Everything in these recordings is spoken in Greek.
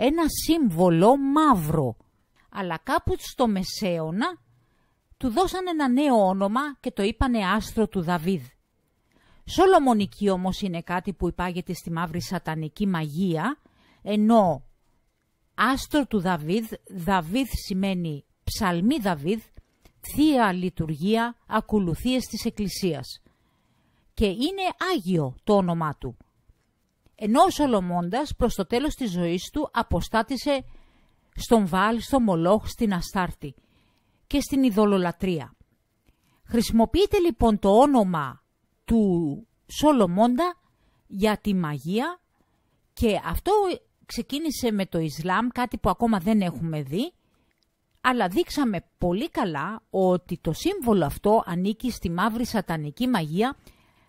ένα σύμβολο μαύρο. Αλλά κάπου στο Μεσαίωνα του δώσαν ένα νέο όνομα και το είπανε άστρο του Δαβίδ. Σολομονική όμως είναι κάτι που υπάγεται στη μαύρη σατανική μαγεία, ενώ άστρο του Δαβίδ, Δαβίδ σημαίνει ψαλμή Δαβίδ, θεία λειτουργία, ακολουθίες της Εκκλησίας. Και είναι Άγιο το όνομά του. Ενώ ο Σολομώντας προς το τέλος της ζωής του αποστάτησε στον Βάλ, στο Μολόχ, στην Αστάρτη και στην ειδωλολατρία. Χρησιμοποιείται λοιπόν το όνομα του Σολομώντα για τη μαγεία και αυτό ξεκίνησε με το Ισλάμ, κάτι που ακόμα δεν έχουμε δει, αλλά δείξαμε πολύ καλά ότι το σύμβολο αυτό ανήκει στη μαύρη σατανική μαγεία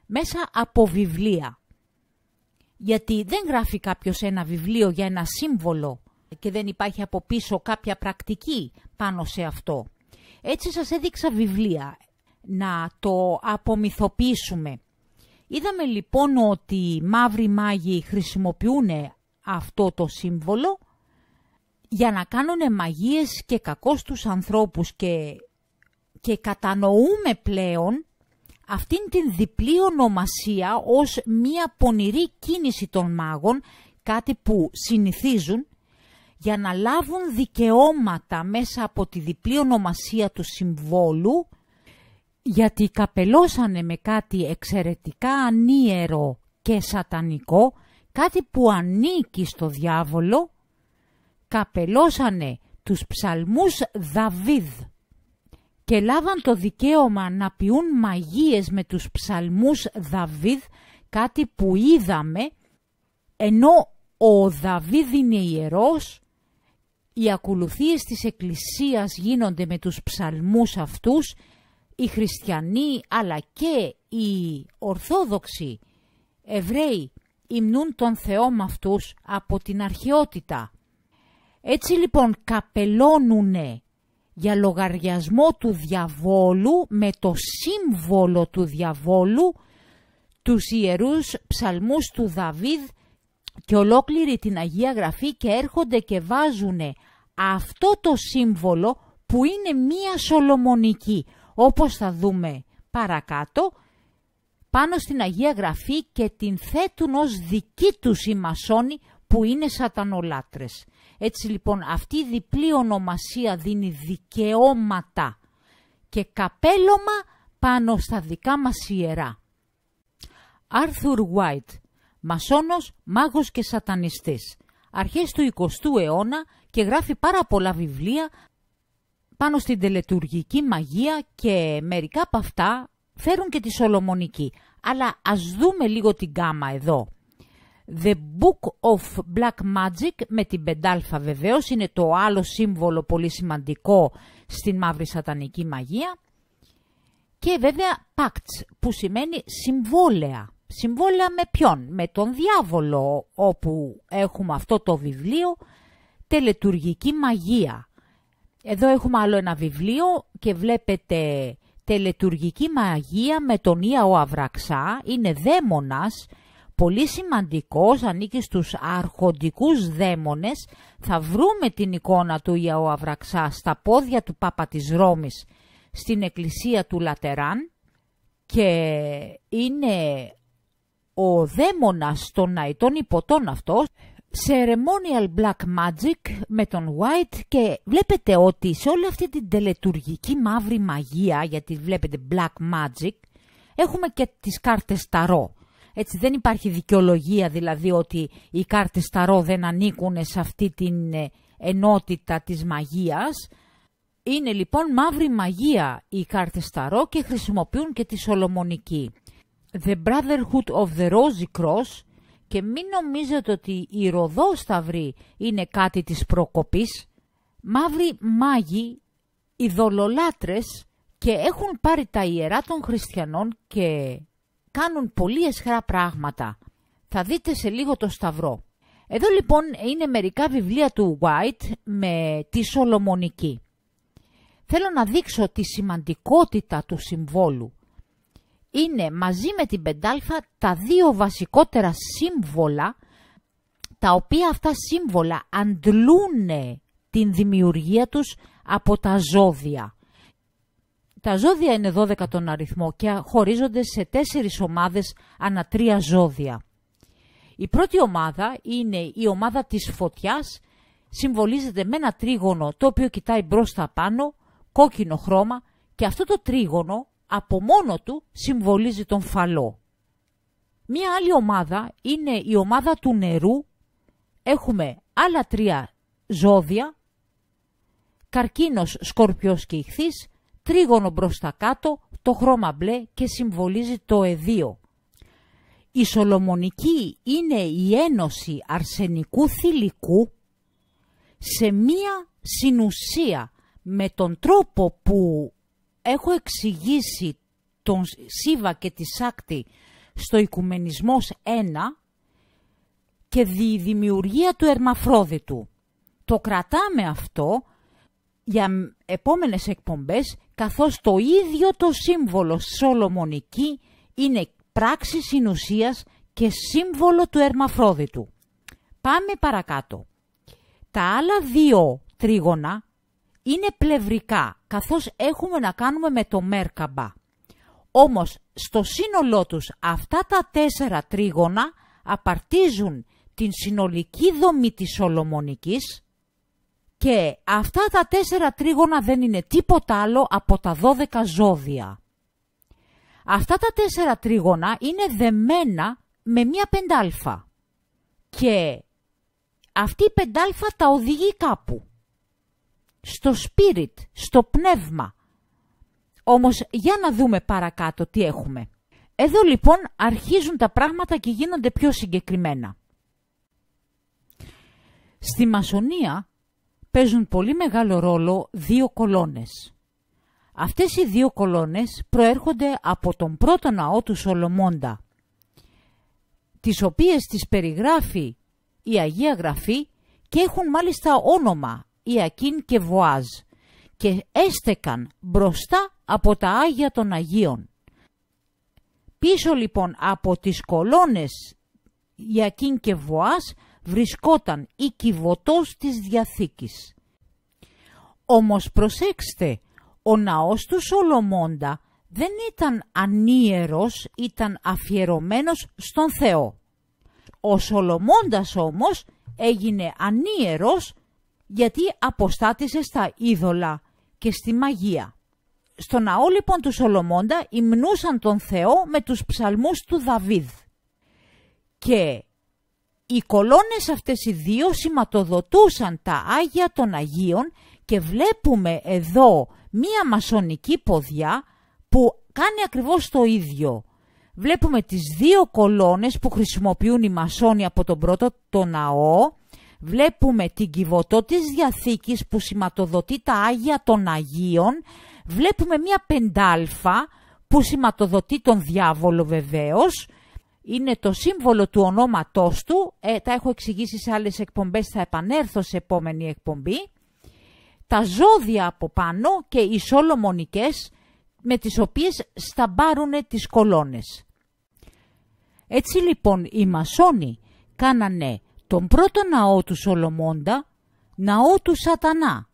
μέσα από βιβλία. Γιατί δεν γράφει κάποιος ένα βιβλίο για ένα σύμβολο και δεν υπάρχει από πίσω κάποια πρακτική πάνω σε αυτό. Έτσι σας έδειξα βιβλία, να το απομυθοποιήσουμε. Είδαμε λοιπόν ότι οι μαύροι μάγοι χρησιμοποιούν αυτό το σύμβολο για να κάνουν μαγείες και κακό στους ανθρώπους και κατανοούμε πλέον αυτήν την διπλή ονομασία ως μία πονηρή κίνηση των μάγων, κάτι που συνηθίζουν για να λάβουν δικαιώματα μέσα από τη διπλή ονομασία του συμβόλου, γιατί καπελώσανε με κάτι εξαιρετικά ανίερο και σατανικό, κάτι που ανήκει στο διάβολο, καπελώσανε τους ψαλμούς Δαβίδ και λάβαν το δικαίωμα να πιούν μαγείες με τους ψαλμούς Δαβίδ, κάτι που είδαμε, ενώ ο Δαβίδ είναι ιερός, οι ακολουθίες της Εκκλησίας γίνονται με τους ψαλμούς αυτούς, οι χριστιανοί αλλά και οι Ορθόδοξοι Εβραίοι υμνούν τον Θεό με αυτούς από την αρχαιότητα. Έτσι λοιπόν καπελώνουνε για λογαριασμό του διαβόλου με το σύμβολο του διαβόλου τους ιερούς ψαλμούς του Δαβίδ και ολόκληρη την Αγία Γραφή και έρχονται και βάζουνε αυτό το σύμβολο που είναι μία σολομονική, όπως θα δούμε παρακάτω, πάνω στην Αγία Γραφή και την θέτουν ως δική τους οι μασόνοι που είναι σατανολάτρες. Έτσι λοιπόν αυτή η διπλή ονομασία δίνει δικαιώματα και καπέλωμα πάνω στα δικά μας ιερά. Άρθουρ White, μασόνος, μάγος και σατανιστής, αρχές του 20ου αιώνα και γράφει πάρα πολλά βιβλία πάνω στην τελετουργική μαγεία και μερικά από αυτά φέρουν και τη Σολομονική. Αλλά ας δούμε λίγο την γκάμα εδώ. The Book of Black Magic με την 5α βεβαίως είναι το άλλο σύμβολο πολύ σημαντικό στην μαύρη σατανική μαγεία. Και βέβαια Pacts που σημαίνει συμβόλαια. Συμβόλαια με ποιον? Με τον διάβολο, όπου έχουμε αυτό το βιβλίο τελετουργική μαγεία. Εδώ έχουμε άλλο ένα βιβλίο και βλέπετε τελετουργική μαγεία με τον Ιαο Αβραξά. Είναι δαίμονας, πολύ σημαντικός, ανήκει στους αρχοντικούς δαίμονες. Θα βρούμε την εικόνα του Ιαο Αβραξά στα πόδια του Πάπα της Ρώμης στην εκκλησία του Λατεράν και είναι ο δαίμονας των αητών υποτών αυτός. Ceremonial Black Magic με τον White και βλέπετε ότι σε όλη αυτή την τελετουργική μαύρη μαγεία, γιατί βλέπετε Black Magic, έχουμε και τις κάρτες ταρό. Έτσι δεν υπάρχει δικαιολογία δηλαδή ότι οι κάρτες ταρό δεν ανήκουν σε αυτή την ενότητα της μαγείας. Είναι λοιπόν μαύρη μαγεία οι κάρτες ταρό και χρησιμοποιούν και τη Σολομονική. The Brotherhood of the Rosy Cross. Και μην νομίζετε ότι οι ροδόσταυροι είναι κάτι της προκοπής. Μαύροι μάγοι, ειδωλολάτρες και έχουν πάρει τα ιερά των χριστιανών και κάνουν πολύ αισχρά πράγματα. Θα δείτε σε λίγο το σταυρό. Εδώ λοιπόν είναι μερικά βιβλία του White με τη Σολομονική. Θέλω να δείξω τη σημαντικότητα του συμβόλου. Είναι μαζί με την 5α τα δύο βασικότερα σύμβολα τα οποία αυτά σύμβολα αντλούν την δημιουργία τους από τα ζώδια. Τα ζώδια είναι 12 τον αριθμό και χωρίζονται σε 4 ομάδες ανά 3 ζώδια. Η πρώτη ομάδα είναι η ομάδα της φωτιάς, συμβολίζεται με ένα τρίγωνο το οποίο κοιτάει μπρος τα πάνω, κόκκινο χρώμα, και αυτό το τρίγωνο από μόνο του συμβολίζει τον φαλό. Μία άλλη ομάδα είναι η ομάδα του νερού. Έχουμε άλλα 3 ζώδια, καρκίνος, σκορπιός και ιχθύς, τρίγωνο μπρος τα κάτω, το χρώμα μπλε και συμβολίζει το εδίο. Η Σολομονική είναι η ένωση αρσενικού θηλυκού σε μία συνουσία με τον τρόπο που έχω εξηγήσει τον Σίβα και τη Σάκτη στο Οικουμενισμός 1 και τη δημιουργία του Ερμαφρόδιτου. Το κρατάμε αυτό για επόμενες εκπομπές, καθώς το ίδιο το σύμβολο Σολομονική είναι πράξη συνουσίας και σύμβολο του Ερμαφρόδιτου. Πάμε παρακάτω. Τα άλλα 2 τρίγωνα είναι πλευρικά, καθώς έχουμε να κάνουμε με το Μέρκαμπα. Όμως στο σύνολό τους αυτά τα 4 τρίγωνα απαρτίζουν την συνολική δομή της Σολομονικής και αυτά τα 4 τρίγωνα δεν είναι τίποτα άλλο από τα 12 ζώδια. Αυτά τα 4 τρίγωνα είναι δεμένα με μία πεντάλφα και αυτή η πεντάλφα τα οδηγεί κάπου. Στο spirit, στο πνεύμα. Όμως για να δούμε παρακάτω τι έχουμε. Εδώ λοιπόν αρχίζουν τα πράγματα και γίνονται πιο συγκεκριμένα. Στη μασονία παίζουν πολύ μεγάλο ρόλο 2 κολόνες. Αυτές οι 2 κολόνες προέρχονται από τον πρώτο ναό του Σολομώντα, τις οποίες τις περιγράφει η Αγία Γραφή και έχουν μάλιστα όνομα Ιακίν και Βοάζ και έστεκαν μπροστά από τα Άγια των Αγίων. Πίσω λοιπόν από τις κολόνες Ιακίν και Βοάζ βρισκόταν η κυβωτός της Διαθήκης. Όμως προσέξτε, ο ναός του Σολομώντα δεν ήταν ανίερος, ήταν αφιερωμένος στον Θεό. Ο Σολομώντας όμως έγινε ανίερος γιατί αποστάτησε στα είδωλα και στη μαγεία. Στο ναό λοιπόν του Σολομώντα υμνούσαν τον Θεό με τους ψαλμούς του Δαβίδ. Και οι κολόνες αυτές οι 2 σηματοδοτούσαν τα Άγια των Αγίων και βλέπουμε εδώ μία μασονική ποδιά που κάνει ακριβώς το ίδιο. Βλέπουμε τις 2 κολόνες που χρησιμοποιούν οι μασόνοι από τον πρώτο το ναό. Βλέπουμε την κυβωτό της Διαθήκης που σηματοδοτεί τα Άγια των Αγίων. Βλέπουμε μία πεντάλφα που σηματοδοτεί τον διάβολο βεβαίως. Είναι το σύμβολο του ονόματός του. Τα έχω εξηγήσει σε άλλες εκπομπές, θα επανέλθω σε επόμενη εκπομπή. Τα ζώδια από πάνω και οι Σολομονικές με τις οποίες σταμπάρουν τις κολόνες. Έτσι λοιπόν οι μασόνοι κάνανε τον πρώτο ναό του Σολομώντα ναό του Σατανά,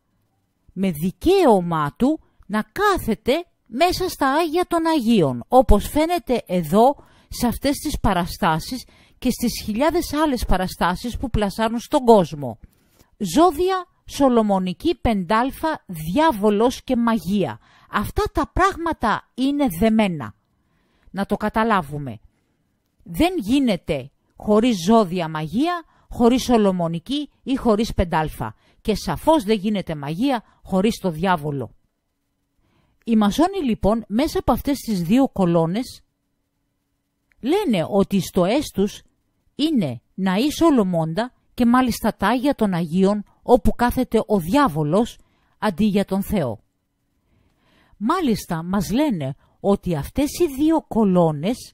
με δικαίωμά του να κάθεται μέσα στα Άγια των Αγίων, όπως φαίνεται εδώ σε αυτές τις παραστάσεις και στις χιλιάδες άλλες παραστάσεις που πλασάρουν στον κόσμο. Ζώδια, Σολομονική, πεντάλφα, διάβολος και μαγεία. Αυτά τα πράγματα είναι δεμένα. Να το καταλάβουμε. Δεν γίνεται χωρίς ζώδια μαγεία, χωρίς Σολομονική ή χωρίς πεντάλφα. Και σαφώς δεν γίνεται μαγεία χωρίς το διάβολο. Οι μασόνοι λοιπόν μέσα από αυτές τις 2 κολόνες λένε ότι στο έστους είναι ναοί Σολομώντα και μάλιστα τα Άγια των Αγίων όπου κάθεται ο διάβολος αντί για τον Θεό. Μάλιστα μας λένε ότι αυτές οι 2 κολόνες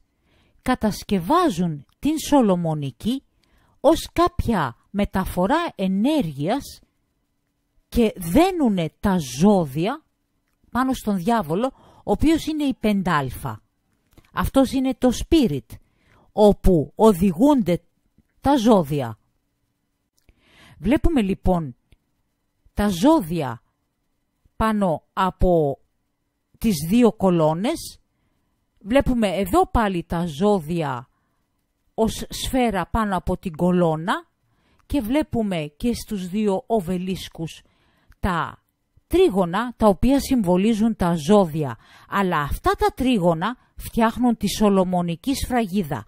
κατασκευάζουν την Σολομονική ως κάποια μεταφορά ενέργειας και δένουνε τα ζώδια πάνω στον διάβολο, ο οποίος είναι η πεντάλφα. Αυτός είναι το spirit, όπου οδηγούνται τα ζώδια. Βλέπουμε λοιπόν τα ζώδια πάνω από τις δύο κολόνες. Βλέπουμε εδώ πάλι τα ζώδια ως σφαίρα πάνω από την κολόνα και βλέπουμε και στους δύο οβελίσκους τα τρίγωνα τα οποία συμβολίζουν τα ζώδια. Αλλά αυτά τα τρίγωνα φτιάχνουν τη Σολομονική σφραγίδα.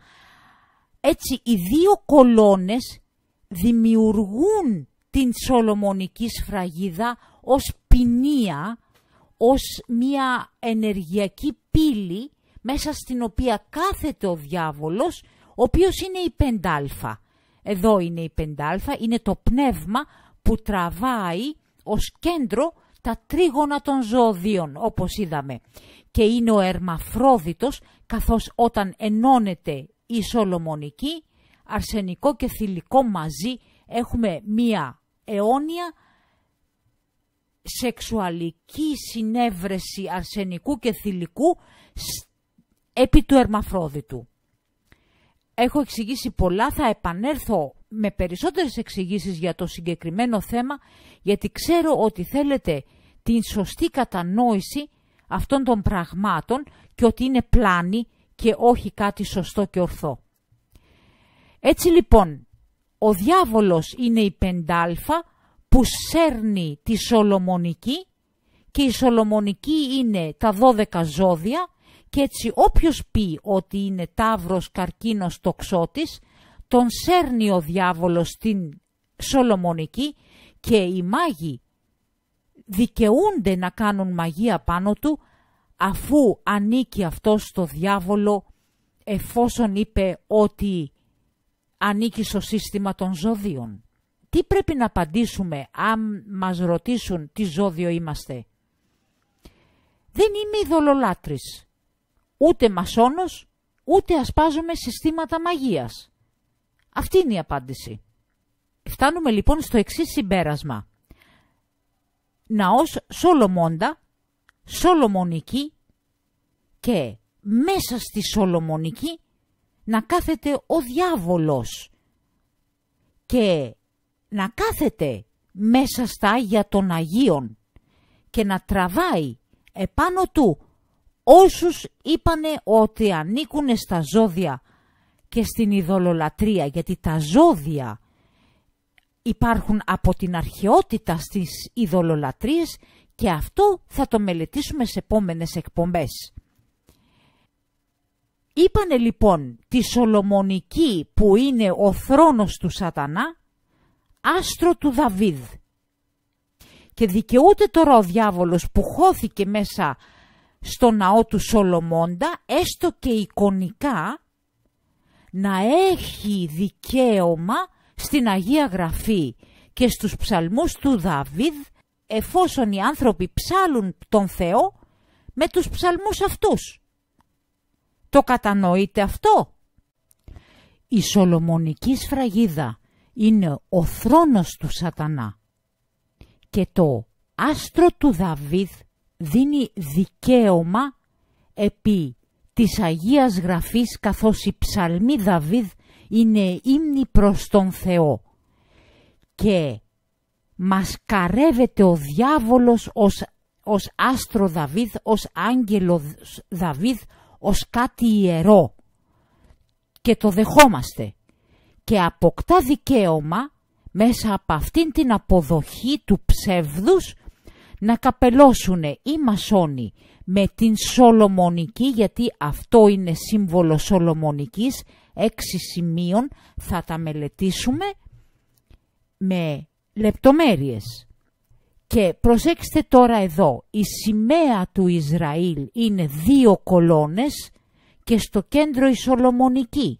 Έτσι οι δύο κολόνες δημιουργούν την Σολομονική σφραγίδα ως ποινία, ως μια ενεργειακή πύλη μέσα στην οποία κάθεται ο διάβολος, ο οποίος είναι η 5α. Εδώ είναι η 5α, είναι το πνεύμα που τραβάει ως κέντρο τα τρίγωνα των ζώδιων, όπως είδαμε. Και είναι ο Ερμαφρόδιτος, καθώς όταν ενώνεται η Σολομονική, αρσενικό και θηλυκό μαζί, έχουμε μία αιώνια σεξουαλική συνέβρεση αρσενικού και θηλυκού επί του Ερμαφρόδιτου. Έχω εξηγήσει πολλά, θα επανέλθω με περισσότερες εξηγήσεις για το συγκεκριμένο θέμα, γιατί ξέρω ότι θέλετε την σωστή κατανόηση αυτών των πραγμάτων και ότι είναι πλάνη και όχι κάτι σωστό και ορθό. Έτσι λοιπόν, ο διάβολος είναι η 5α που σέρνει τη Σολομονική και η Σολομονική είναι τα 12 ζώδια και έτσι όποιος πει ότι είναι Ταύρος, Καρκίνος, Τοξότης, τον σέρνει ο διάβολος στην Σολομονική και οι μάγοι δικαιούνται να κάνουν μαγεία πάνω του αφού ανήκει αυτό στο διάβολο, εφόσον είπε ότι ανήκει στο σύστημα των ζώδιων. Τι πρέπει να απαντήσουμε αν μας ρωτήσουν τι ζώδιο είμαστε? Δεν είμαι ειδωλολάτρης, ούτε μασόνος, ούτε ασπάζομαι συστήματα μαγείας. Αυτή είναι η απάντηση. Φτάνουμε λοιπόν στο εξής συμπέρασμα. Ναός Σολομώντα, Σολομονική και μέσα στη Σολομονική να κάθεται ο διάβολος και να κάθεται μέσα στα Άγια των Αγίων και να τραβάει επάνω του όσους είπανε ότι ανήκουν στα ζώδια και στην ειδωλολατρία, γιατί τα ζώδια υπάρχουν από την αρχαιότητα στις ειδωλολατρίες και αυτό θα το μελετήσουμε σε επόμενες εκπομπές. Είπανε λοιπόν τη Σολομονική που είναι ο θρόνος του σατανά, άστρο του Δαβίδ. Και δικαιούται τώρα ο διάβολος που χώθηκε μέσα στο ναό του Σολομώντα, έστω και εικονικά, να έχει δικαίωμα στην Αγία Γραφή και στους ψαλμούς του Δαβίδ, εφόσον οι άνθρωποι ψάλουν τον Θεό με τους ψαλμούς αυτούς. Το κατανοείτε αυτό? Η Σολομονική σφραγίδα είναι ο θρόνος του σατανά και το άστρο του Δαβίδ δίνει δικαίωμα επί της Αγίας Γραφής, καθώς οι ψαλμοί Δαβίδ είναι ύμνοι προς τον Θεό και μασκαρεύεται ο διάβολος ως άστρο Δαβίδ, ως άγγελο Δαβίδ, ως κάτι ιερό και το δεχόμαστε και αποκτά δικαίωμα μέσα από αυτήν την αποδοχή του ψεύδους να καπελώσουν οι μασόνοι με την Σολομονική, γιατί αυτό είναι σύμβολο Σολομονικής, 6 σημείων, θα τα μελετήσουμε με λεπτομέρειες. Και προσέξτε τώρα εδώ, η σημαία του Ισραήλ είναι 2 κολόνες και στο κέντρο η Σολομονική.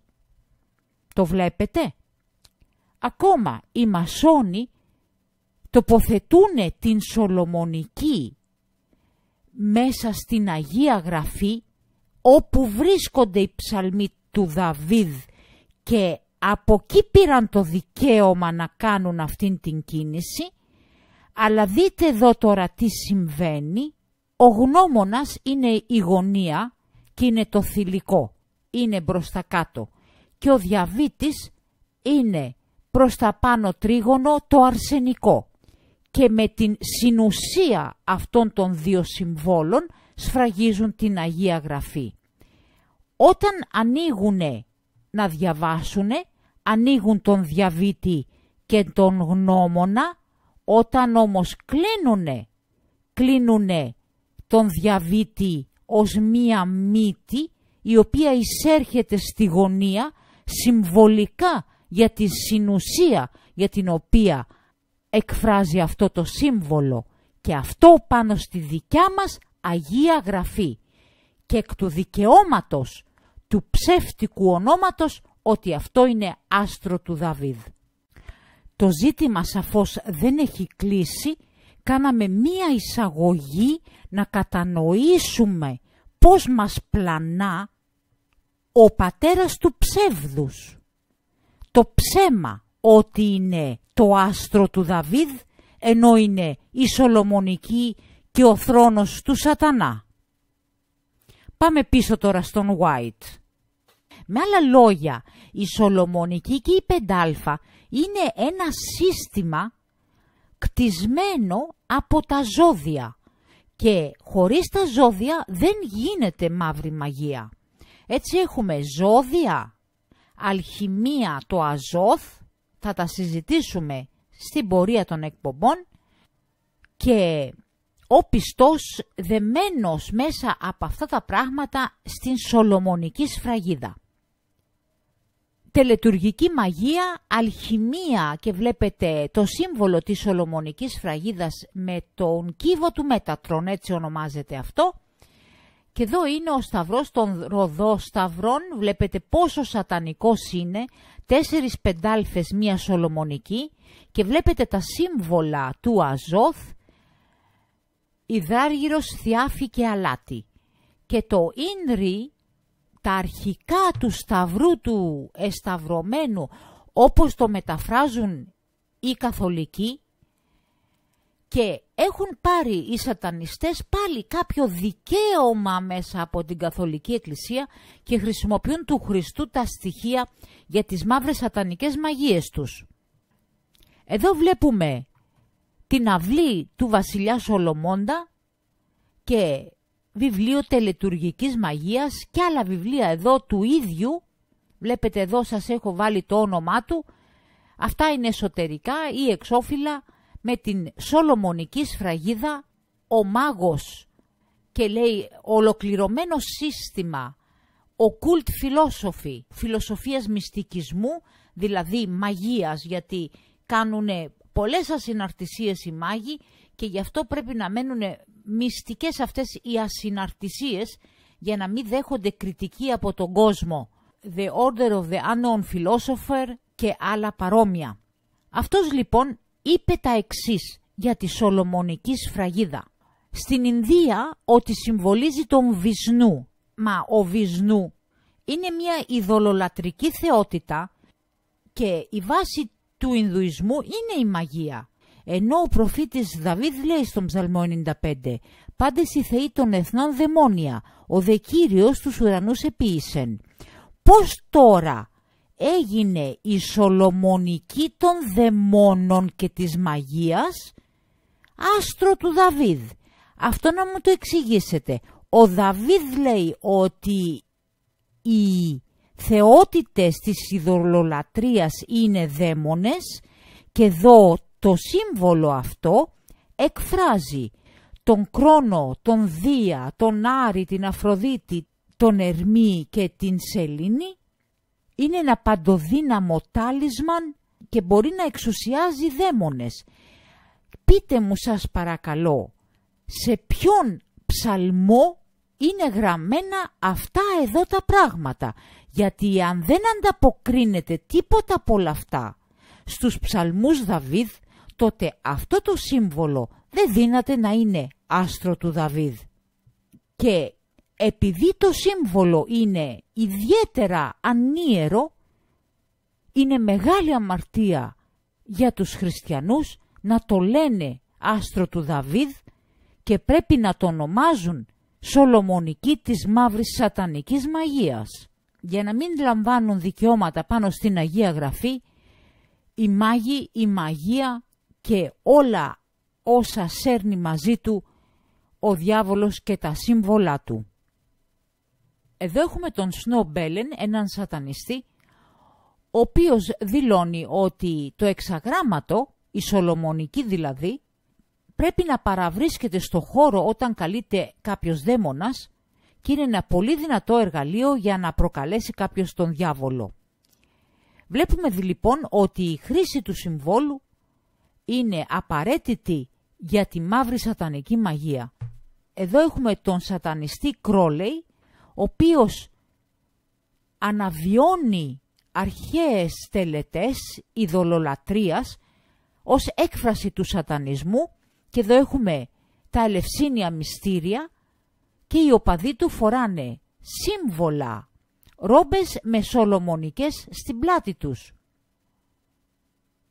Το βλέπετε? Ακόμα οι μασόνοι τοποθετούν την Σολομονική μέσα στην Αγία Γραφή, όπου βρίσκονται οι ψαλμοί του Δαβίδ και από εκεί πήραν το δικαίωμα να κάνουν αυτήν την κίνηση. Αλλά δείτε εδώ τώρα τι συμβαίνει. Ο γνώμονας είναι η γωνία και είναι το θηλυκό, είναι μπροστά κάτω. Και ο διαβήτης είναι προς τα πάνω τρίγωνο το αρσενικό και με την συνουσία αυτών των δύο συμβόλων σφραγίζουν την Αγία Γραφή. Όταν ανοίγουνε να διαβάσουνε, ανοίγουν τον διαβήτη και τον γνώμονα, όταν όμως κλείνουνε τον διαβήτη ως μία μύτη η οποία εισέρχεται στη γωνία συμβολικά για τη συνουσία για την οποία εκφράζει αυτό το σύμβολο, και αυτό πάνω στη δικιά μας Αγία Γραφή, και εκ του δικαιώματος του ψεύτικου ονόματος ότι αυτό είναι άστρο του Δαβίδ. Το ζήτημα σαφώς δεν έχει κλείσει, κάναμε μία εισαγωγή να κατανοήσουμε πώς μας πλανά ο πατέρας του ψεύδους. Το ψέμα ότι είναι το άστρο του Δαβίδ, ενώ είναι η Σολομονική και ο θρόνος του Σατανά. Πάμε πίσω τώρα στον White. Με άλλα λόγια, η Σολομονική και η 5α είναι ένα σύστημα κτισμένο από τα ζώδια και χωρίς τα ζώδια δεν γίνεται μαύρη μαγεία. Έτσι έχουμε ζώδια, αλχημία, το αζόθ, θα τα συζητήσουμε στην πορεία των εκπομπών, και ο πιστός δεμένος μέσα από αυτά τα πράγματα στην Σολομονική σφραγίδα. Τελετουργική μαγεία, αλχημία, και βλέπετε το σύμβολο της Σολομονικής σφραγίδας με τον κύβο του Μέτατρον, έτσι ονομάζεται αυτό. Και εδώ είναι ο σταυρός των ροδόσταυρων, βλέπετε πόσο σατανικός είναι, 4 πεντάλφες μία Σολομονική, και βλέπετε τα σύμβολα του Αζόθ, υδράργυρος, θιάφη και αλάτι. Και το Ίνρι, τα αρχικά του σταυρού του εσταυρωμένου, όπως το μεταφράζουν οι καθολικοί, και έχουν πάρει οι σατανιστές πάλι κάποιο δικαίωμα μέσα από την Καθολική Εκκλησία και χρησιμοποιούν του Χριστού τα στοιχεία για τις μαύρες σατανικές μαγείες τους. Εδώ βλέπουμε την αυλή του βασιλιά Σολομώντα και βιβλίο τελετουργικής μαγείας και άλλα βιβλία εδώ του ίδιου. Βλέπετε εδώ σας έχω βάλει το όνομά του. Αυτά είναι εσωτερικά ή εξώφυλλα με την Σολομονική σφραγίδα, ο μάγος, και λέει ολοκληρωμένο σύστημα occult philosophy, φιλοσοφίας μυστικισμού, δηλαδή μαγείας, γιατί κάνουν πολλές ασυναρτησίες οι μάγοι και γι' αυτό πρέπει να μένουν μυστικές αυτές οι ασυναρτησίες για να μην δέχονται κριτική από τον κόσμο. The Order of the Unknown Philosopher και άλλα παρόμοια. Αυτός λοιπόν είπε τα εξής για τη Σολομονική σφραγίδα. Στην Ινδία ότι συμβολίζει τον Βυσνού. Μα ο Βυσνού είναι μια ειδωλολατρική θεότητα και η βάση του Ινδουισμού είναι η μαγεία. Ενώ ο προφήτης Δαβίδ λέει στον Ψαλμό 95 «Πάντες οι θεοί των εθνών δαιμόνια, ο δε Κύριος τους ουρανούς επίησεν». Πώς τώρα έγινε η Σολομονική των δαιμόνων και της μαγείας άστρο του Δαβίδ? Αυτό να μου το εξηγήσετε. Ο Δαβίδ λέει ότι οι θεότητες της ειδωλολατρίας είναι δαίμονες και εδώ το σύμβολο αυτό εκφράζει τον Κρόνο, τον Δία, τον Άρη, την Αφροδίτη, τον Ερμή και την Σελήνη. Είναι ένα παντοδύναμο τάλισμαν και μπορεί να εξουσιάζει δαίμονες. Πείτε μου σας παρακαλώ, σε ποιον ψαλμό είναι γραμμένα αυτά εδώ τα πράγματα? Γιατί αν δεν ανταποκρίνεται τίποτα από όλα αυτά στους ψαλμούς Δαβίδ, τότε αυτό το σύμβολο δεν δύναται να είναι άστρο του Δαβίδ. Και επειδή το σύμβολο είναι ιδιαίτερα ανίερο, είναι μεγάλη αμαρτία για τους χριστιανούς να το λένε άστρο του Δαβίδ και πρέπει να το ονομάζουν Σολομονική της μαύρης σατανικής μαγείας. Για να μην λαμβάνουν δικαιώματα πάνω στην Αγία Γραφή, οι μάγοι, η μαγεία και όλα όσα σέρνει μαζί του ο διάβολος και τα σύμβολά του. Εδώ έχουμε τον Σνομπέλεν, έναν σατανιστή, ο οποίος δηλώνει ότι το εξαγράμματο, η Σολομονική δηλαδή, πρέπει να παραβρίσκεται στο χώρο όταν καλείται κάποιος δαίμονας και είναι ένα πολύ δυνατό εργαλείο για να προκαλέσει κάποιος τον διάβολο. Βλέπουμε λοιπόν ότι η χρήση του συμβόλου είναι απαραίτητη για τη μαύρη σατανική μαγεία. Εδώ έχουμε τον σατανιστή Κρόλεϊ, ο οποίος αναβιώνει αρχαίες τελετές ειδωλολατρίας ως έκφραση του σατανισμού, και εδώ έχουμε τα ελευσίνια μυστήρια και οι οπαδοί του φοράνε σύμβολα, ρόμπες με σολομονικές στην πλάτη τους.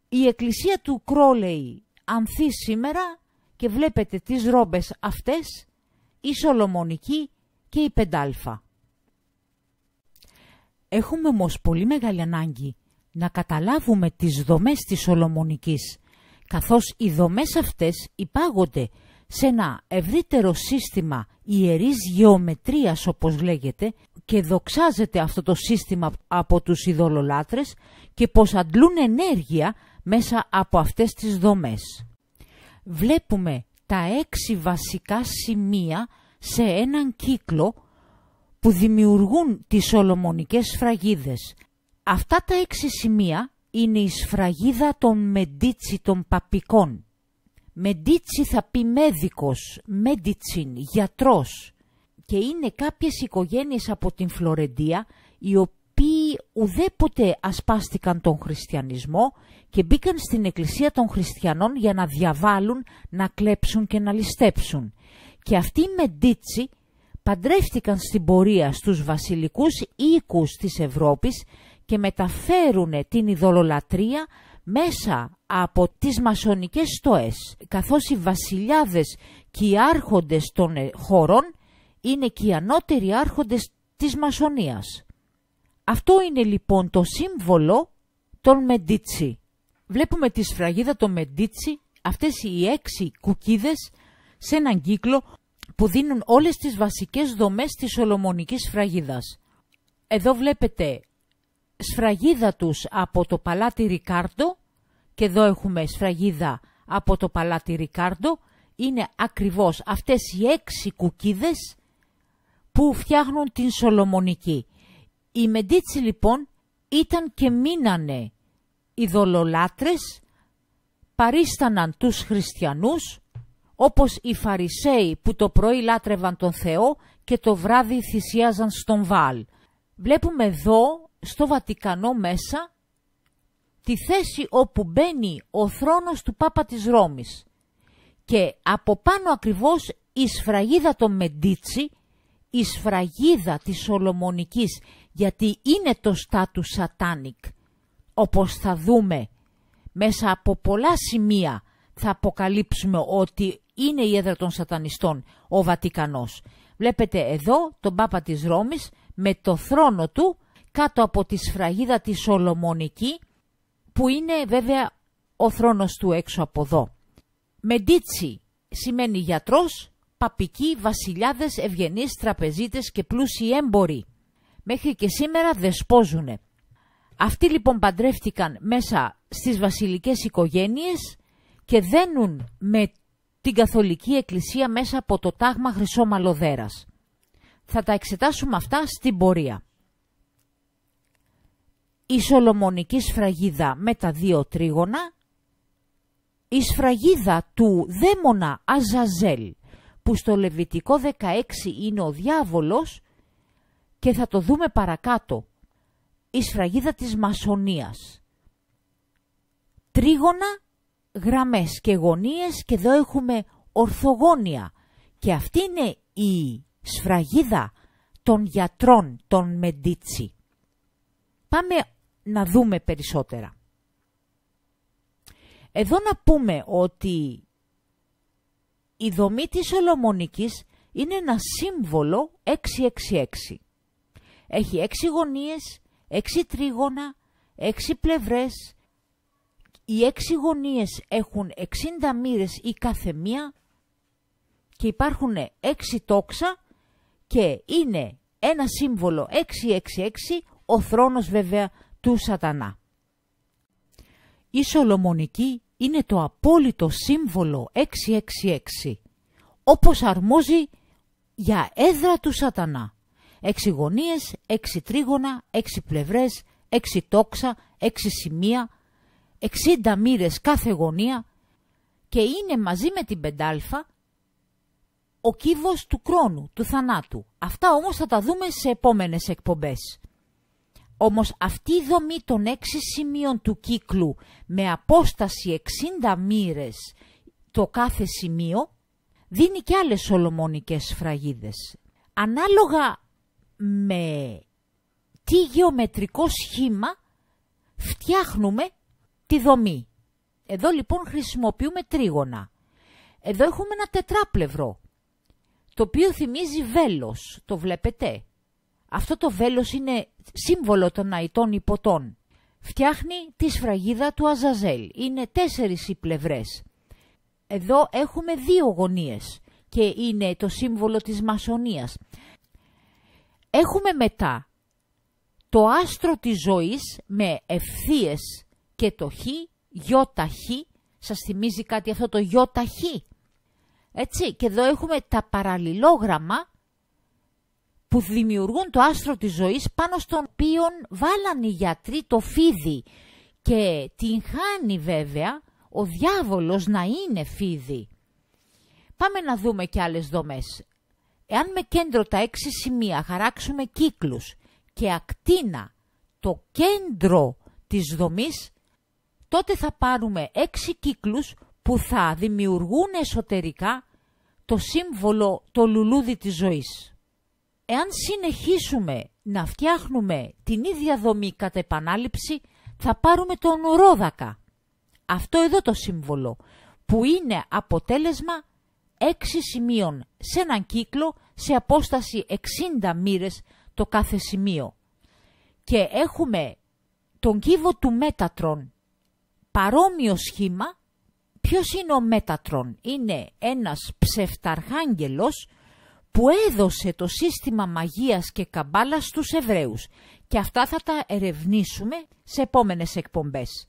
Η εκκλησία του Κρόλεϊ ανθεί σήμερα και βλέπετε τις ρόμπες αυτές, η Σολομονική και η 5α. Έχουμε όμως πολύ μεγάλη ανάγκη να καταλάβουμε τις δομές της Σολομονικής, καθώς οι δομές αυτές υπάγονται σε ένα ευρύτερο σύστημα ιερής γεωμετρίας, όπως λέγεται, και δοξάζεται αυτό το σύστημα από τους ειδωλολάτρες και πως αντλούν ενέργεια μέσα από αυτές τις δομές. Βλέπουμε τα 6 βασικά σημεία σε έναν κύκλο που δημιουργούν τις Σολομονικές σφραγίδες. Αυτά τα 6 σημεία είναι η σφραγίδα των Μεντίτσι των παπικών. Μεντίτσι θα πει μέδικος, Μέντιτσιν, γιατρός, και είναι κάποιες οικογένειες από την Φλωρεντία οι οποίοι ουδέποτε ασπάστηκαν τον χριστιανισμό και μπήκαν στην εκκλησία των χριστιανών για να διαβάλουν, να κλέψουν και να ληστέψουν. Και αυτοί οι Μεντίτσι παντρεύτηκαν στην πορεία στους βασιλικούς οίκους της Ευρώπης και μεταφέρουν την ειδωλολατρία μέσα από τις μασονικές στοές, καθώς οι βασιλιάδες και οι άρχοντες των χωρών είναι και οι ανώτεροι άρχοντες της μασονίας. Αυτό είναι λοιπόν το σύμβολο των Μεντίτσι. Βλέπουμε τη σφραγίδα των Μεντίτσι, αυτές οι 6 κουκίδες σε έναν κύκλο που δίνουν όλες τις βασικές δομές της Σολομονικής σφραγίδας. Εδώ βλέπετε σφραγίδα τους από το παλάτι Ρικάρντο και εδώ έχουμε σφραγίδα από το παλάτι Ρικάρντο. Είναι ακριβώς αυτές οι 6 κουκίδες που φτιάχνουν την Σολομονική. Οι Μεντίτσι λοιπόν ήταν και μείνανε ειδωλολάτρες, παρίσταναν τους χριστιανούς, όπως οι Φαρισαίοι που το πρωί λάτρευαν τον Θεό και το βράδυ θυσιάζαν στον Βάλ. Βλέπουμε εδώ στο Βατικανό μέσα τη θέση όπου μπαίνει ο θρόνος του Πάπα της Ρώμης και από πάνω ακριβώς η σφραγίδα των Μεντίτσι, η σφραγίδα της Σολομονικής, γιατί είναι το στάτους σατάνικ, όπως θα δούμε μέσα από πολλά σημεία θα αποκαλύψουμε ότι είναι η έδρα των σατανιστών ο Βατικανός. Βλέπετε εδώ τον Πάπα της Ρώμης με το θρόνο του κάτω από τη σφραγίδα της Σολομονική, που είναι βέβαια ο θρόνος του έξω από εδώ. Μεντίτσι σημαίνει γιατρός, παπικοί, βασιλιάδες, ευγενείς, τραπεζίτες και πλούσιοι έμποροι. Μέχρι και σήμερα δεσπόζουνε. Αυτοί λοιπόν παντρεύτηκαν μέσα στις βασιλικές οικογένειες και δένουν με την Καθολική Εκκλησία μέσα από το τάγμα Χρυσόμαλοδέρας. Θα τα εξετάσουμε αυτά στην πορεία. Η Σολομονική σφραγίδα με τα 2 τρίγωνα, η σφραγίδα του δαίμονα Αζαζέλ, που στο Λεβιτικό 16 είναι ο διάβολος και θα το δούμε παρακάτω, η σφραγίδα της μασονίας. Τρίγωνα, γραμμές και γωνίες και εδώ έχουμε ορθογώνια και αυτή είναι η σφραγίδα των γιατρών των Μεντίτσι. Πάμε να δούμε περισσότερα. Εδώ να πούμε ότι η δομή της Σολομονικής είναι ένα σύμβολο 666. Έχει 6 γωνίες, 6 τρίγωνα, 6 πλευρές, Οι 6 γωνίες έχουν 60 μοίρες η κάθε μία και υπάρχουν 6 τόξα και είναι ένα σύμβολο 666, ο θρόνος βέβαια του σατανά. Η Σολομονική είναι το απόλυτο σύμβολο 666, όπως αρμόζει για έδρα του σατανά. 6 γωνίες, 6 τρίγωνα, 6 πλευρές, 6 τόξα, 6 σημεία, 60 μοίρες κάθε γωνία και είναι μαζί με την πεντάλφα ο κύβος του χρόνου, του θανάτου. Αυτά όμως θα τα δούμε σε επόμενες εκπομπές. Όμως αυτή η δομή των 6 σημείων του κύκλου με απόσταση 60 μοίρες το κάθε σημείο δίνει και άλλες σολομονικές σφραγίδες. Ανάλογα με τι γεωμετρικό σχήμα φτιάχνουμε τη δομή. Εδώ λοιπόν χρησιμοποιούμε τρίγωνα. Εδώ έχουμε ένα τετράπλευρο, το οποίο θυμίζει βέλος, το βλέπετε. Αυτό το βέλος είναι σύμβολο των αητών υποτών. Φτιάχνει τη σφραγίδα του Αζαζέλ. Είναι 4 οι πλευρές. Εδώ έχουμε 2 γωνίες και είναι το σύμβολο της μασονίας. Έχουμε μετά το άστρο της ζωής με ευθείες και το χ, γιώτα χ. Σας θυμίζει κάτι αυτό το γιώτα χ? Έτσι, και εδώ έχουμε τα παραλληλόγραμμα που δημιουργούν το άστρο της ζωής, πάνω στον οποίο βάλαν οι γιατροί το φίδι και την χάνει βέβαια ο διάβολος να είναι φίδι. Πάμε να δούμε και άλλες δομές. Εάν με κέντρο τα 6 σημεία χαράξουμε κύκλους και ακτίνα το κέντρο της δομής, τότε θα πάρουμε 6 κύκλους που θα δημιουργούν εσωτερικά το σύμβολο, το λουλούδι της ζωής. Εάν συνεχίσουμε να φτιάχνουμε την ίδια δομή κατά επανάληψη, θα πάρουμε τον ρόδακα. Αυτό εδώ το σύμβολο, που είναι αποτέλεσμα 6 σημείων σε έναν κύκλο σε απόσταση 60 μοίρες το κάθε σημείο. Και έχουμε τον κύβο του Μέτατρον, παρόμοιο σχήμα. Ποιος είναι ο Μέτατρον? Είναι ένας ψευταρχάγγελος που έδωσε το σύστημα μαγείας και καμπάλας στους Εβραίους και αυτά θα τα ερευνήσουμε σε επόμενες εκπομπές.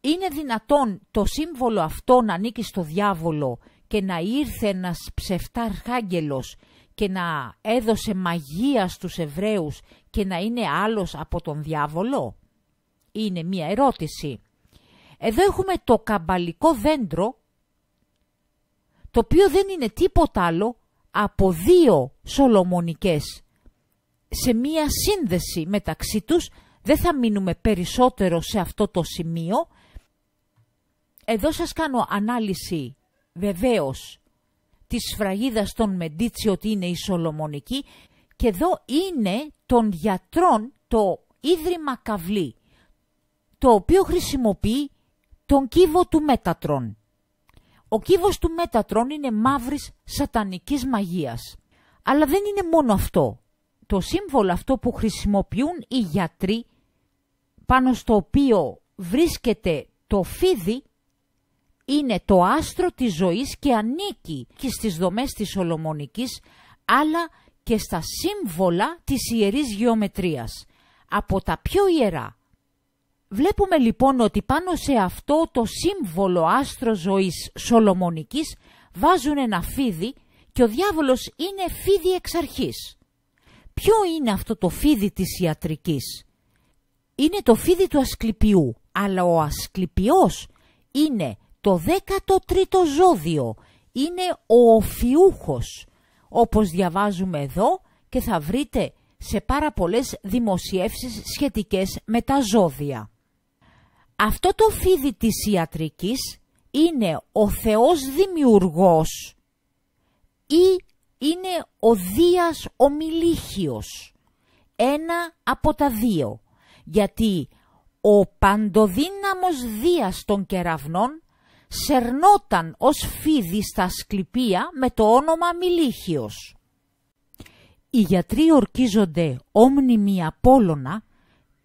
Είναι δυνατόν το σύμβολο αυτό να ανήκει στο διάβολο και να ήρθε ένας ψευταρχάγγελος και να έδωσε μαγεία στους Εβραίους και να είναι άλλος από τον διάβολο? Είναι μία ερώτηση. Εδώ έχουμε το καμπαλικό δέντρο, το οποίο δεν είναι τίποτα άλλο από 2 σολομονικές σε μία σύνδεση μεταξύ τους. Δεν θα μείνουμε περισσότερο σε αυτό το σημείο. Εδώ σας κάνω ανάλυση βεβαίως της σφραγίδας των Μεντίτσι, ότι είναι η σολομονική, και εδώ είναι των γιατρών το ίδρυμα καυλή, το οποίο χρησιμοποιεί τον κύβο του Μέτατρον. Ο κύβος του Μέτατρον είναι μαύρης σατανικής μαγείας. Αλλά δεν είναι μόνο αυτό. Το σύμβολο αυτό που χρησιμοποιούν οι γιατροί, πάνω στο οποίο βρίσκεται το φίδι, είναι το άστρο της ζωής και ανήκει και στις δομές της Σολομονικής, αλλά και στα σύμβολα της ιερής γεωμετρίας, από τα πιο ιερά. Βλέπουμε λοιπόν ότι πάνω σε αυτό το σύμβολο άστρο ζωής Σολομονικής βάζουν ένα φίδι και ο διάβολος είναι φίδι εξ αρχής. Ποιο είναι αυτό το φίδι της ιατρικής? Είναι το φίδι του Ασκληπιού, αλλά ο Ασκληπιός είναι το 13ο ζώδιο, είναι ο Οφιούχος, όπως διαβάζουμε εδώ και θα βρείτε σε πάρα πολλές δημοσιεύσεις σχετικές με τα ζώδια. Αυτό το φίδι της ιατρικής είναι ο Θεός Δημιουργός ή είναι ο Δίας ο Μιλίχιος, ένα από τα δύο, γιατί ο παντοδύναμος Δίας των κεραυνών σερνόταν ως φίδι στα Ασκληπία με το όνομα Μιλίχιος. Οι γιατροί ορκίζονται όμνημη Απόλλωνα.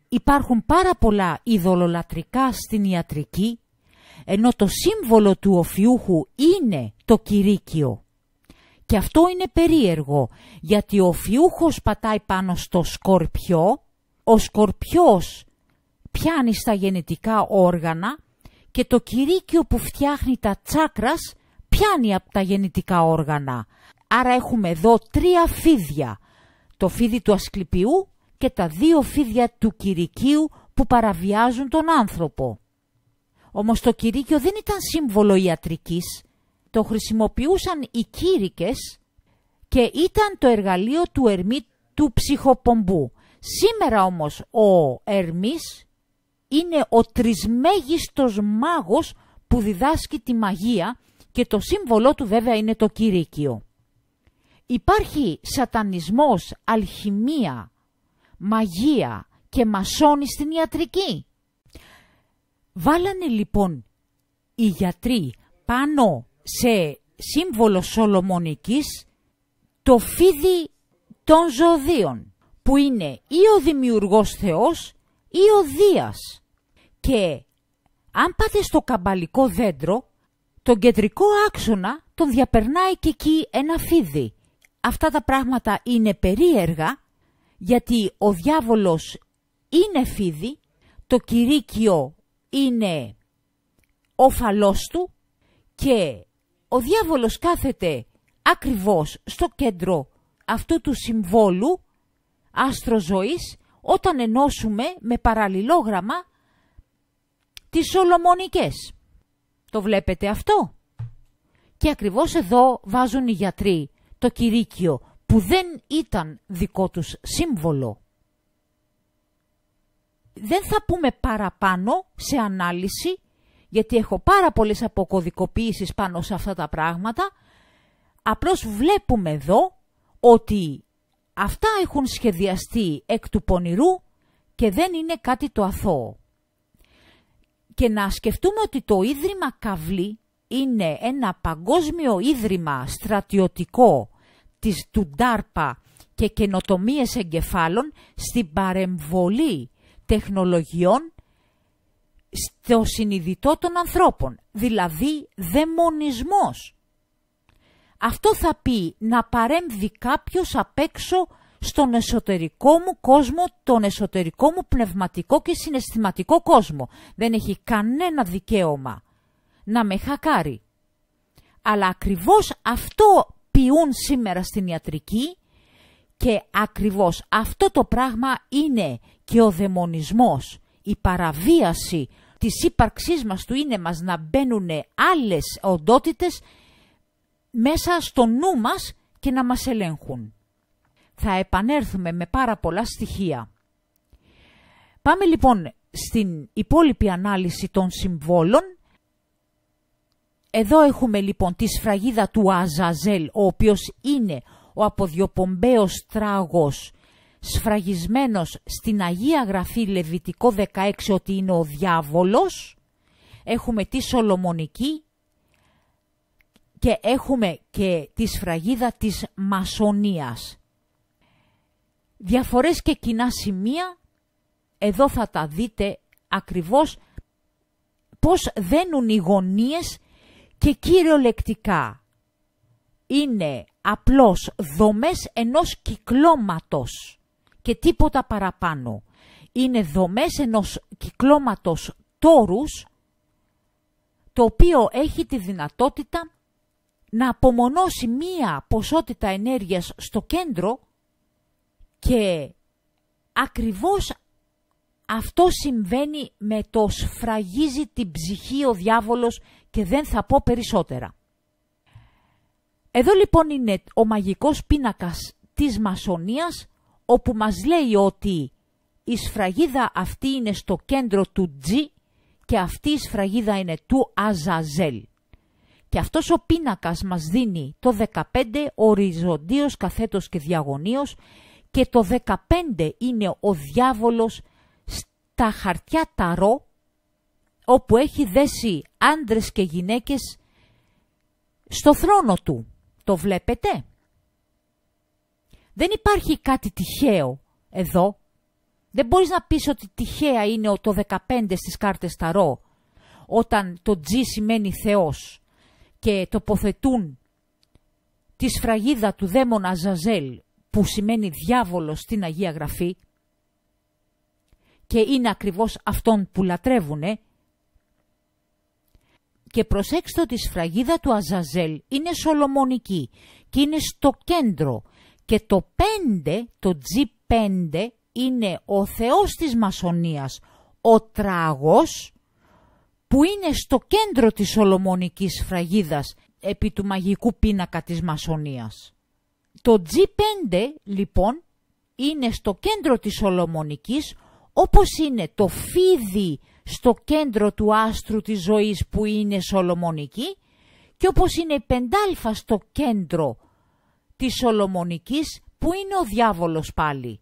Υπάρχουν πάρα πολλά ειδωλολατρικά στην ιατρική ενώ το σύμβολο του οφιούχου είναι το κηρύκιο. Και αυτό είναι περίεργο, γιατί ο οφιούχος πατάει πάνω στο σκορπιό, ο σκορπιός πιάνει στα γεννητικά όργανα και το κηρύκιο που φτιάχνει τα τσάκρας πιάνει από τα γεννητικά όργανα. Άρα έχουμε εδώ 3 φίδια, το φίδι του Ασκληπιού και τα 2 φίδια του κηρυκίου που παραβιάζουν τον άνθρωπο. Όμως το κηρύκιο δεν ήταν σύμβολο ιατρικής, το χρησιμοποιούσαν οι κήρυκες και ήταν το εργαλείο του Ερμή του ψυχοπομπού. Σήμερα όμως ο Ερμής είναι ο τρισμέγιστος μάγος που διδάσκει τη μαγεία και το σύμβολό του βέβαια είναι το κηρύκιο. Υπάρχει σατανισμός, αλχημία, μαγεία και μασόνι στην ιατρική. Βάλανε λοιπόν οι γιατροί πάνω σε σύμβολο Σολομονικής το φίδι των ζωδίων, που είναι ή ο δημιουργός Θεός ή ο Δίας. Και αν πάτε στο καμπαλικό δέντρο, τον κεντρικό άξονα τον διαπερνάει και εκεί ένα φίδι. Αυτά τα πράγματα είναι περίεργα, γιατί ο διάβολος είναι φίδι, το κηρύκιο είναι όφαλός του και ο διάβολος κάθεται ακριβώς στο κέντρο αυτού του συμβόλου άστρο ζωής, όταν ενώσουμε με παραλληλόγραμμα τις Σολομονικές. Το βλέπετε αυτό? Και ακριβώς εδώ βάζουν οι γιατροί το κηρύκιο που δεν ήταν δικό τους σύμβολο. Δεν θα πούμε παραπάνω σε ανάλυση, γιατί έχω πάρα πολλές αποκωδικοποιήσεις πάνω σε αυτά τα πράγματα. Απλώς βλέπουμε εδώ ότι αυτά έχουν σχεδιαστεί εκ του πονηρού και δεν είναι κάτι το αθώο. Και να σκεφτούμε ότι το Ίδρυμα Καβλή είναι ένα παγκόσμιο ίδρυμα στρατιωτικό του Ντάρπα και καινοτομίες εγκεφάλων στην παρεμβολή τεχνολογιών στο συνειδητό των ανθρώπων, δηλαδή δαιμονισμός. Αυτό θα πει να παρέμβει κάποιος απ' έξω στον εσωτερικό μου κόσμο, τον εσωτερικό μου πνευματικό και συναισθηματικό κόσμο. Δεν έχει κανένα δικαίωμα να με χακάρει. Αλλά ακριβώς αυτό ποιούν σήμερα στην ιατρική και ακριβώς αυτό το πράγμα είναι και ο δαιμονισμός, η παραβίαση της ύπαρξής μας, του είναι μας να μπαίνουν άλλες οντότητες μέσα στο νου μας και να μας ελέγχουν. Θα επανέλθουμε με πάρα πολλά στοιχεία. Πάμε λοιπόν στην υπόλοιπη ανάλυση των συμβόλων. Εδώ έχουμε λοιπόν τη σφραγίδα του Αζαζέλ, ο οποίος είναι ο αποδιοπομπαίος τράγος, σφραγισμένος στην Αγία Γραφή Λεβιτικό 16 ότι είναι ο διάβολος. Έχουμε τη Σολομονική και έχουμε και τη σφραγίδα της Μασονίας. Διαφορές και κοινά σημεία, εδώ θα τα δείτε ακριβώς πώς δένουν οι γωνίες και κυριολεκτικά είναι απλώς δομές ενός κυκλώματος και τίποτα παραπάνω. Είναι δομές ενός κυκλώματος τόρους, το οποίο έχει τη δυνατότητα να απομονώσει μία ποσότητα ενέργειας στο κέντρο και ακριβώς αυτό συμβαίνει με το σφραγίζει την ψυχή ο διάβολος και δεν θα πω περισσότερα. Εδώ λοιπόν είναι ο μαγικός πίνακας της Μασονίας, όπου μας λέει ότι η σφραγίδα αυτή είναι στο κέντρο του Τζι και αυτή η σφραγίδα είναι του Αζαζέλ. Και αυτός ο πίνακας μας δίνει το 15 οριζοντίως, καθέτος και διαγωνίως, και το 15 είναι ο διάβολος στα χαρτιά ταρό, όπου έχει δέσει άντρες και γυναίκες στο θρόνο του. Το βλέπετε? Δεν υπάρχει κάτι τυχαίο εδώ. Δεν μπορείς να πεις ότι τυχαία είναι το 15 στις κάρτες ταρό. όταν το G σημαίνει Θεός και τοποθετούν τη σφραγίδα του δαίμονα Αζαζέλ, που σημαίνει διάβολος στην Αγία Γραφή, και είναι ακριβώς αυτόν που λατρεύουνε. Και προσέξτε ότι η σφραγίδα του Αζαζέλ είναι σολομονική και είναι στο κέντρο, και το 5, το G5, είναι ο Θεός της Μασονίας, ο τράγος, που είναι στο κέντρο της σολομονικής σφραγίδας επί του μαγικού πίνακα της Μασονίας. Το G5 λοιπόν είναι στο κέντρο της σολομονικής, όπως είναι το φίδι στο κέντρο του άστρου της ζωής που είναι σολομονική, και όπως είναι η πεντάλφα στο κέντρο της σολομονικής που είναι ο διάβολος πάλι.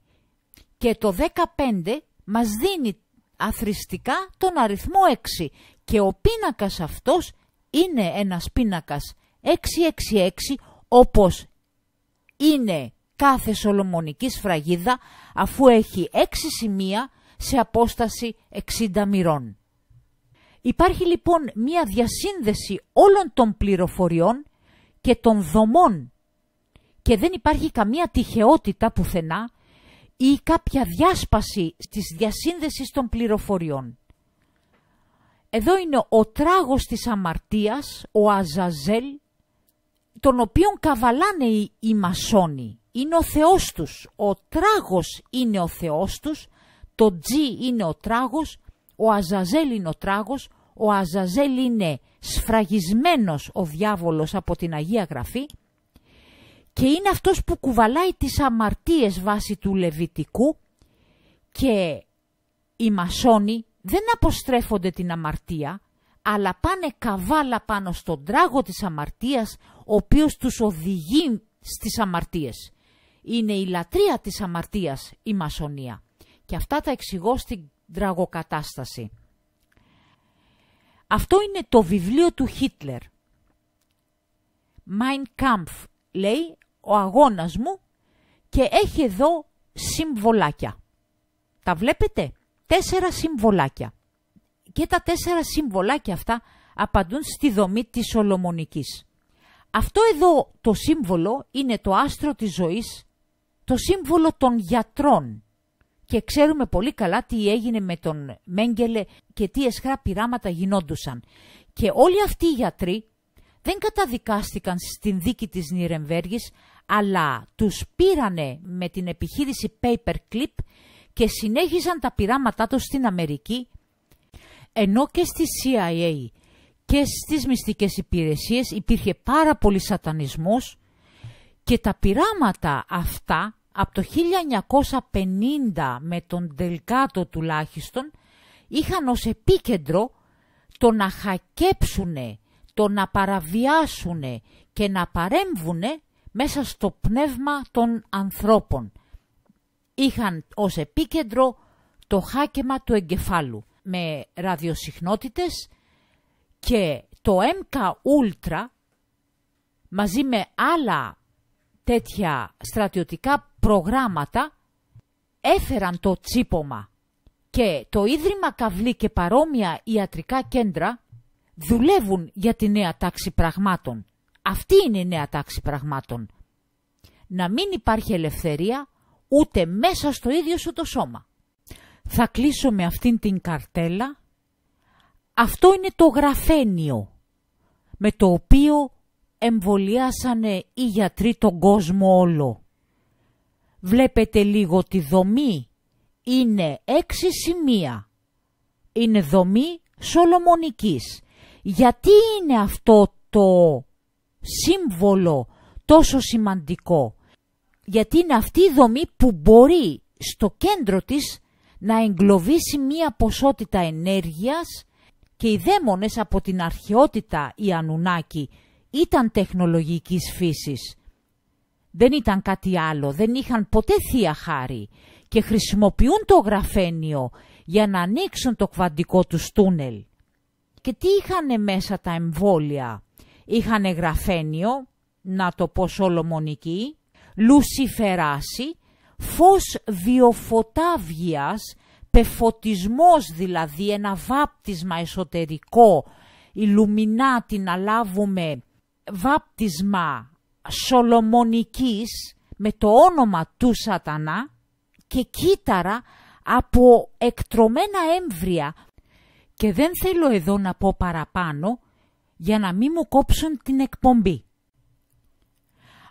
Και το 15 μας δίνει αθρηστικά τον αριθμό 6, και ο πίνακας αυτός είναι ένας πίνακας 666, όπως είναι κάθε σολομονική σφραγίδα, αφού έχει 6 σημεία σε απόσταση 60 μοιρών. Υπάρχει λοιπόν μία διασύνδεση όλων των πληροφοριών και των δομών, και δεν υπάρχει καμία τυχαιότητα πουθενά ή κάποια διάσπαση της διασύνδεσης των πληροφοριών. Εδώ είναι ο τράγος της αμαρτίας, ο Αζαζέλ, τον οποίον καβαλάνε οι μασόνοι. Είναι ο Θεός τους, ο τράγος είναι ο Θεός τους, το G είναι ο τράγος, ο Αζαζέλ είναι ο τράγος, ο Αζαζέλ είναι σφραγισμένος ο διάβολος από την Αγία Γραφή, και είναι αυτός που κουβαλάει τις αμαρτίες βάσει του Λεβιτικού, και οι μασόνοι δεν αποστρέφονται την αμαρτία, αλλά πάνε καβάλα πάνω στον τράγο της αμαρτίας, ο οποίος τους οδηγεί στις αμαρτίες. Είναι η λατρεία της αμαρτίας η μασονία. Και αυτά τα εξηγώ στην τραγοκατάσταση. Αυτό είναι το βιβλίο του Χίτλερ. Mein Kampf, λέει, ο αγώνας μου, και έχει εδώ συμβολάκια. Τα βλέπετε? 4 συμβολάκια. Και τα 4 συμβολάκια αυτά απαντούν στη δομή της σολομονικής. Αυτό εδώ το σύμβολο είναι το άστρο της ζωής, το σύμβολο των γιατρών. Και ξέρουμε πολύ καλά τι έγινε με τον Μέγκελε και τι αισχρά πειράματα γινόντουσαν. Και όλοι αυτοί οι γιατροί δεν καταδικάστηκαν στην δίκη της Νιρεμβέργης, αλλά τους πήρανε με την επιχείρηση Paperclip και συνέχιζαν τα πειράματά τους στην Αμερική, ενώ και στη CIA και στις μυστικές υπηρεσίες υπήρχε πάρα πολύ σατανισμός, και τα πειράματα αυτά από το 1950 με τον Ντελγκάτο τουλάχιστον είχαν ως επίκεντρο το να χακέψουνε, το να παραβιάσουνε και να παρέμβουνε μέσα στο πνεύμα των ανθρώπων. Είχαν ως επίκεντρο το χάκεμα του εγκεφάλου με ραδιοσυχνότητες, και το MK Ultra μαζί με άλλα τέτοια στρατιωτικά προγράμματα έφεραν το τσίπομα, και το Ίδρυμα Καυλή και παρόμοια ιατρικά κέντρα δουλεύουν για τη νέα τάξη πραγμάτων. Αυτή είναι η νέα τάξη πραγμάτων. Να μην υπάρχει ελευθερία ούτε μέσα στο ίδιο σου το σώμα. Θα κλείσω με αυτήν την καρτέλα. Αυτό είναι το γραφένιο με το οποίο εμβολιάσανε οι γιατροί τον κόσμο όλο. Βλέπετε λίγο τη δομή. Είναι 6 σημεία. Είναι δομή σολομονικής. Γιατί είναι αυτό το σύμβολο τόσο σημαντικό? Γιατί είναι αυτή η δομή που μπορεί στο κέντρο της να εγκλωβίσει μία ποσότητα ενέργειας, και οι δαίμονες από την αρχαιότητα, οι Ανουνάκοι, ήταν τεχνολογικής φύσης. Δεν ήταν κάτι άλλο, δεν είχαν ποτέ θεία χάρη, και χρησιμοποιούν το γραφένιο για να ανοίξουν το κβαντικό του τούνελ. Και τι είχανε μέσα τα εμβόλια? Είχανε γραφένιο, να το πω σολομονική, λουσιφεράση, φως βιοφωτάβγειας, πεφωτισμός δηλαδή, ένα βάπτισμα εσωτερικό, Ιλουμινάτι, να λάβουμε βάπτισμα σολομονικής με το όνομα του σατανά και κύτταρα από εκτρωμένα έμβρια. Και δεν θέλω εδώ να πω παραπάνω για να μην μου κόψουν την εκπομπή.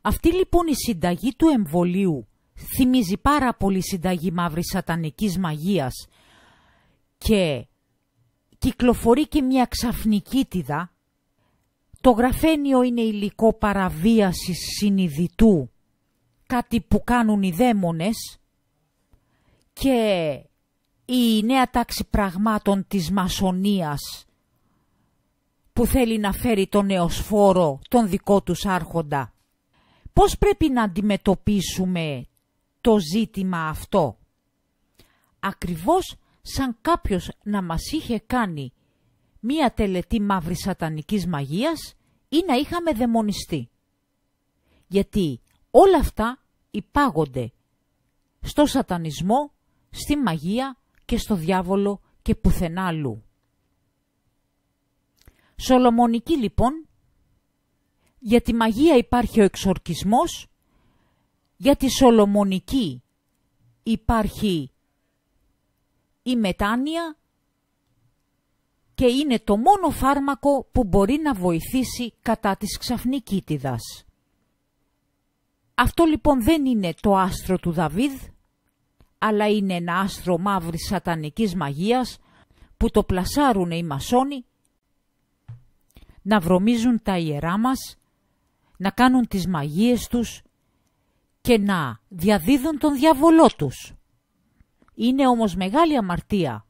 Αυτή λοιπόν η συνταγή του εμβολίου θυμίζει πάρα πολύ συνταγή μαύρης σατανικής μαγείας και κυκλοφορεί και μια ξαφνικίτιδα. Το γραφένιο είναι υλικό παραβίασης συνειδητού, κάτι που κάνουν οι δαίμονες, και η νέα τάξη πραγμάτων της μασονίας που θέλει να φέρει τον νεοσφόρο, τον δικό τους άρχοντα. Πώς πρέπει να αντιμετωπίσουμε το ζήτημα αυτό? Ακριβώς σαν κάποιος να μας είχε κάνει μία τελετή μαύρης σατανικής μαγείας ή να είχαμε δαιμονιστεί. Γιατί όλα αυτά υπάγονται στο σατανισμό, στη μαγεία και στο διάβολο και πουθενά αλλού. Σολομονική λοιπόν, για τη μαγεία υπάρχει ο εξορκισμός, για τη σολομονική υπάρχει η μετάνοια και είναι το μόνο φάρμακο που μπορεί να βοηθήσει κατά της ξαφνικίτιδας. Αυτό λοιπόν δεν είναι το άστρο του Δαβίδ, αλλά είναι ένα άστρο μαύρης σατανικής μαγείας που το πλασάρουν οι μασόνοι να βρωμίζουν τα ιερά μας, να κάνουν τις μαγείες τους και να διαδίδουν τον διαβολό τους. Είναι όμως μεγάλη αμαρτία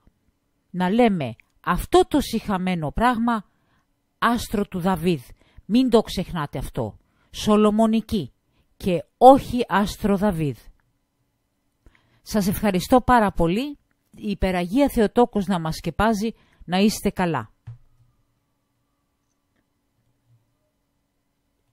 να λέμε αυτό το σιχαμένο πράγμα άστρο του Δαβίδ. Μην το ξεχνάτε αυτό. Σολομονική και όχι άστρο Δαβίδ. Σας ευχαριστώ πάρα πολύ. Η Υπεραγία Θεοτόκος να μας σκεπάζει. Να είστε καλά.